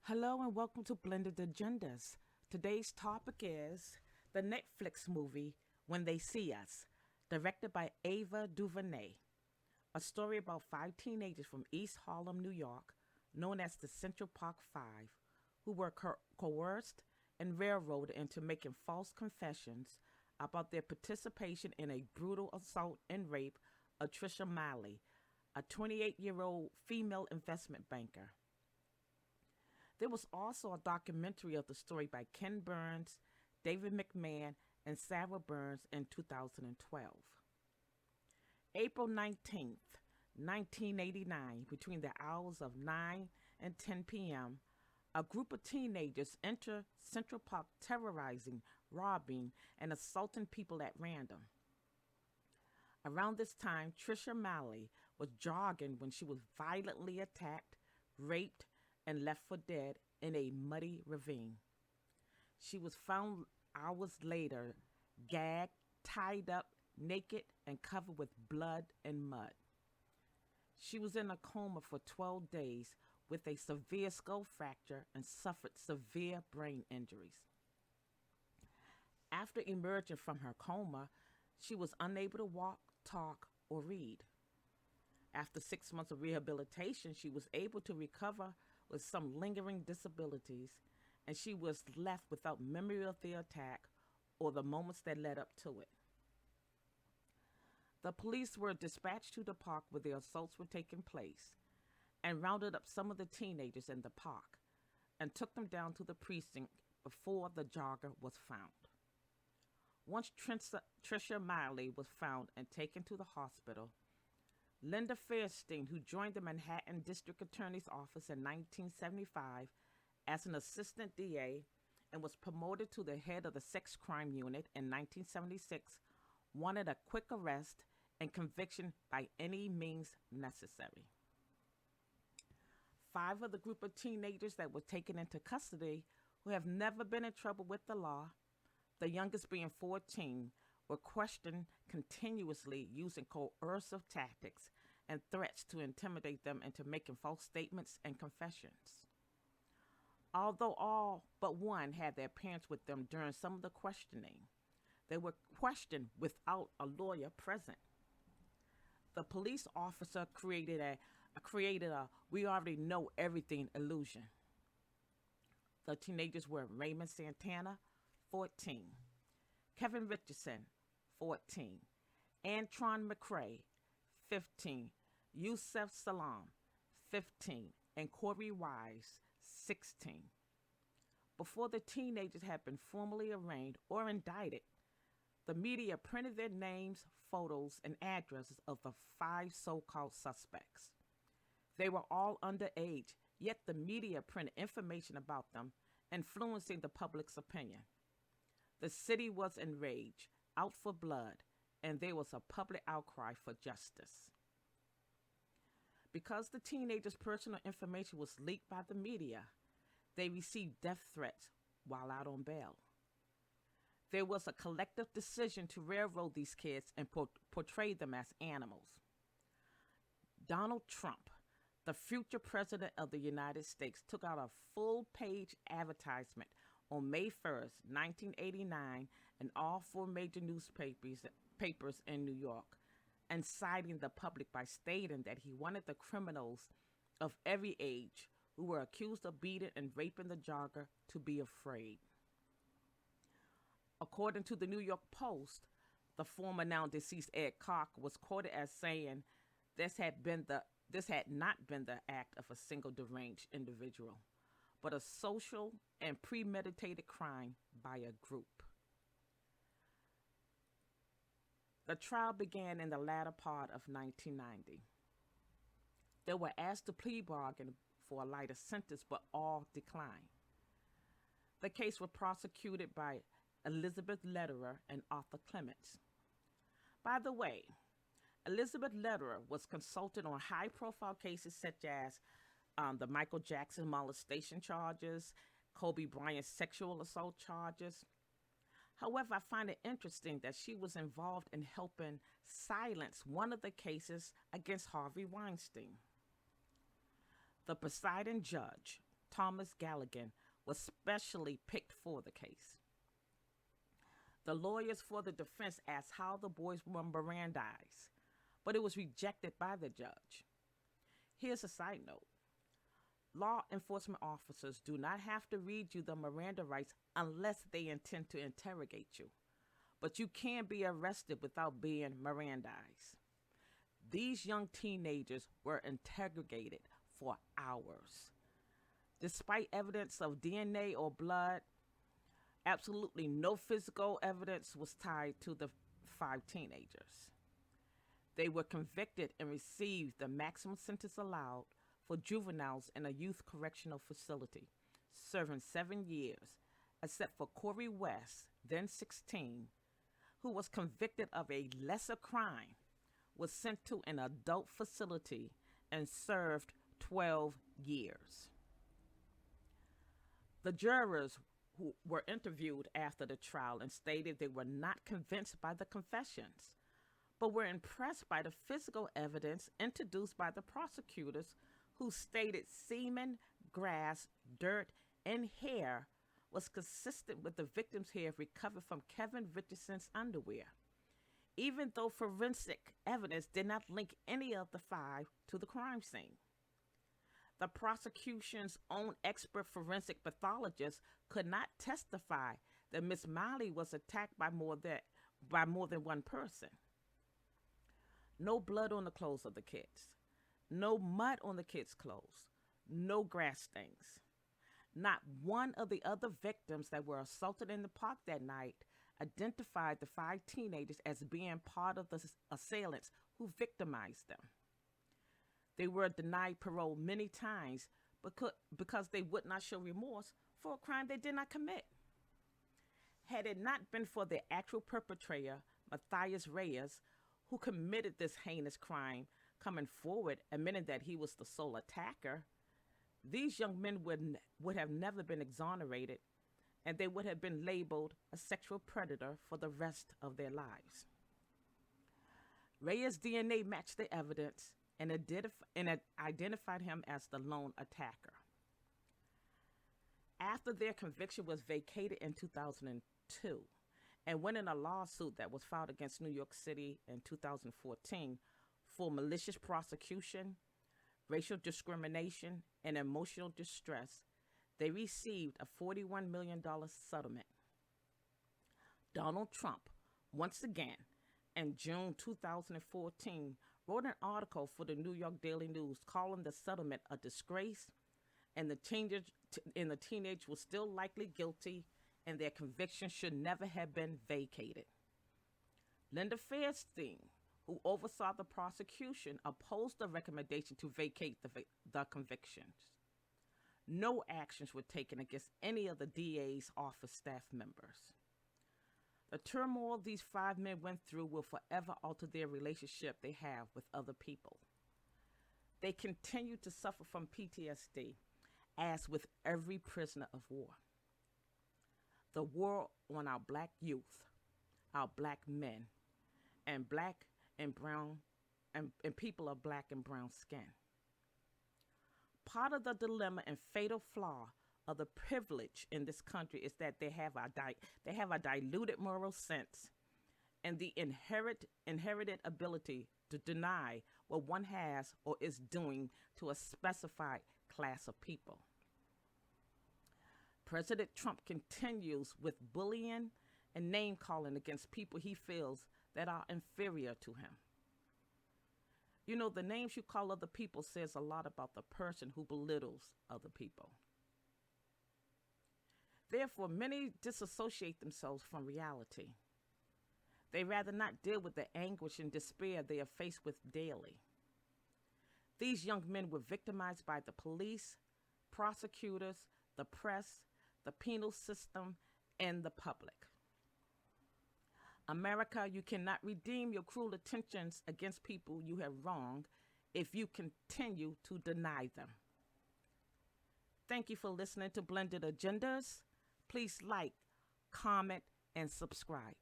Hello and welcome to Blended Agendas. Today's topic is the Netflix movie When They See Us, directed by Ava DuVernay. A story about five teenagers from East Harlem, New York, known as the Central Park Five, who were coerced and railroaded into making false confessions about their participation in a brutal assault and rape of Trisha Miley, a 28-year-old female investment banker. There was also a documentary of the story by Ken Burns, David McMahon, and Sarah Burns in 2012. April 19th, 1989, between the hours of 9 and 10 p.m., a group of teenagers enter Central Park terrorizing, robbing, and assaulting people at random. Around this time, Trisha Malley was jogging when she was violently attacked, raped, and left for dead in a muddy ravine. She was found hours later, gagged, tied up, naked, and covered with blood and mud. She was in a coma for 12 days with a severe skull fracture and suffered severe brain injuries. After emerging from her coma, she was unable to walk, talk, or read. After 6 months of rehabilitation, she was able to recover with some lingering disabilities, and she was left without memory of the attack or the moments that led up to it. The police were dispatched to the park where the assaults were taking place and rounded up some of the teenagers in the park and took them down to the precinct before the jogger was found. Once Trisha Miley was found and taken to the hospital, Linda Fairstein, who joined the Manhattan District Attorney's Office in 1975 as an assistant DA and was promoted to the head of the sex crime unit in 1976, wanted a quick arrest and conviction by any means necessary. Five of the group of teenagers that were taken into custody, who have never been in trouble with the law, the youngest being 14, were questioned continuously using coercive tactics and threats to intimidate them into making false statements and confessions. Although all but one had their parents with them during some of the questioning, they were questioned without a lawyer present. The police officer created a "we already know everything" illusion. The teenagers were Raymond Santana, 14, Kevin Richardson, 14, Antron McCray, 15, Yusef Salam, 15, and Corey Wise, 16. Before the teenagers had been formally arraigned or indicted, the media printed their names, photos, and addresses of the five so called suspects. They were all underage, yet the media printed information about them, influencing the public's opinion. The city was enraged, out for blood, and there was a public outcry for justice. Because the teenagers' personal information was leaked by the media, they received death threats while out on bail. There was a collective decision to railroad these kids and portray them as animals. Donald Trump, the future president of the United States, took out a full-page advertisement on May 1st, 1989, in all four major newspapers in New York, and citing the public by stating that he wanted the criminals of every age who were accused of beating and raping the jogger to be afraid. According to the New York Post, the former now deceased Ed Koch was quoted as saying, this had not been the act of a single deranged individual, but a social and premeditated crime by a group. The trial began in the latter part of 1990. They were asked to plea bargain for a lighter sentence, but all declined. The case was prosecuted by Elizabeth Lederer and Arthur Clements. By the way, Elizabeth Lederer was consulted on high-profile cases such as the Michael Jackson molestation charges, Kobe Bryant sexual assault charges. However, I find it interesting that she was involved in helping silence one of the cases against Harvey Weinstein. The presiding judge, Thomas Galligan, was specially picked for the case. The lawyers for the defense asked how the boys were Mirandized, but it was rejected by the judge. Here's a side note. Law enforcement officers do not have to read you the Miranda rights unless they intend to interrogate you, but you can be arrested without being Mirandized. These young teenagers were interrogated for hours. Despite evidence of DNA or blood, absolutely no physical evidence was tied to the 5 teenagers. They were convicted and received the maximum sentence allowed for juveniles in a youth correctional facility, serving 7 years, except for Corey West, then 16, who was convicted of a lesser crime, was sent to an adult facility and served 12 years. The jurors who were interviewed after the trial and stated they were not convinced by the confessions, but were impressed by the physical evidence introduced by the prosecutors, who stated semen, grass, dirt, and hair was consistent with the victim's hair recovered from Kevin Richardson's underwear, even though forensic evidence did not link any of the 5 to the crime scene. The prosecution's own expert forensic pathologist could not testify that Miss Miley was attacked by more than one person. No blood on the clothes of the kids. No mud on the kids' clothes. No grass stains. Not one of the other victims that were assaulted in the park that night identified the 5 teenagers as being part of the assailants who victimized them. They were denied parole many times because they would not show remorse for a crime they did not commit. Had it not been for the actual perpetrator, Matthias Reyes, who committed this heinous crime, coming forward admitting that he was the sole attacker, these young men would have never been exonerated, and they would have been labeled a sexual predator for the rest of their lives. Reyes' DNA matched the evidence and identified him as the lone attacker. After their conviction was vacated in 2002 and winning a lawsuit that was filed against New York City in 2014 for malicious prosecution, racial discrimination, and emotional distress, they received a $41 million settlement. Donald Trump, once again, in June 2014, wrote an article for the New York Daily News calling the settlement a disgrace, and the teenage was still likely guilty, and their conviction should never have been vacated. Linda Fairstein, who oversaw the prosecution, opposed the recommendation to vacate the convictions. No actions were taken against any of the DA's office staff members. The turmoil these 5 men went through will forever alter their relationship they have with other people. They continue to suffer from PTSD, as with every prisoner of war. The war on our black youth, our black men, and black and brown and people of black and brown skin. Part of the dilemma and fatal flaw of the privilege in this country is that they have a diluted moral sense and the inherited ability to deny what one has or is doing to a specified class of people. President Trump continues with bullying and name-calling against people he feels that are inferior to him. You know, the names you call other people says a lot about the person who belittles other people. Therefore, many disassociate themselves from reality. They rather not deal with the anguish and despair they are faced with daily. These young men were victimized by the police, prosecutors, the press, the penal system, and the public. America, you cannot redeem your cruel intentions against people you have wronged if you continue to deny them. Thank you for listening to Blended Agendas. Please like, comment, and subscribe.